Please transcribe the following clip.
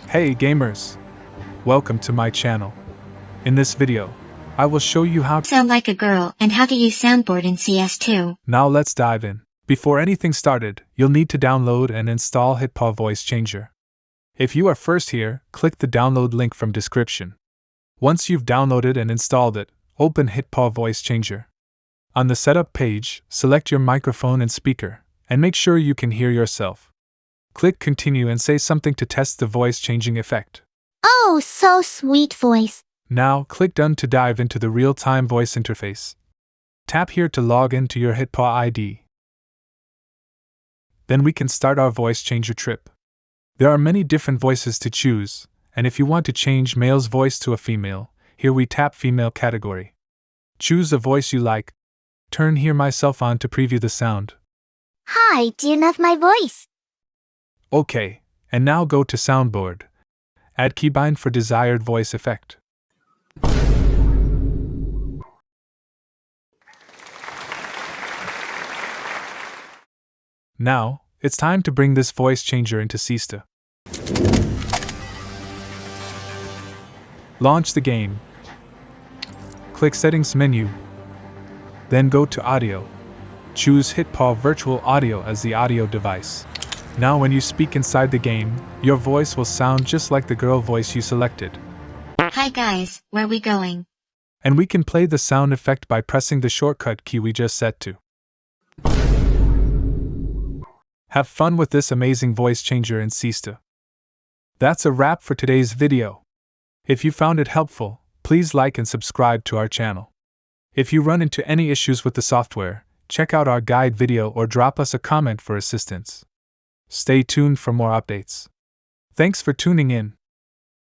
Hey gamers! Welcome to my channel. In this video, I will show you how to sound like a girl and how to use Soundboard in CS2. Now let's dive in. Before anything started, you'll need to download and install hitpaw Voice Changer. If you are first here, click the download link from description. Once you've downloaded and installed it, open hitpaw Voice Changer. On the setup page, select your microphone and speaker, and make sure you can hear yourself. Click continue and say something to test the voice changing effect. Oh, so sweet voice. Now, click done to dive into the real-time voice interface. Tap here to log into your hitpaw ID. Then we can start our voice changer trip. There are many different voices to choose, and if you want to change male's voice to a female, here we tap female category. Choose a voice you like. Turn Hear Myself on to preview the sound. Hi, do you love my voice? OK, and now go to Soundboard. Add keybind for desired voice effect. Now, it's time to bring this voice changer into CS2. Launch the game. Click Settings menu. Then go to Audio. Choose hitpaw Virtual Audio as the audio device. Now when you speak inside the game, your voice will sound just like the girl voice you selected. Hi guys, where we going? And we can play the sound effect by pressing the shortcut key we just set to. Have fun with this amazing voice changer in CS2. That's a wrap for today's video. If you found it helpful, please like and subscribe to our channel. If you run into any issues with the software, check out our guide video or drop us a comment for assistance. Stay tuned for more updates. Thanks for tuning in.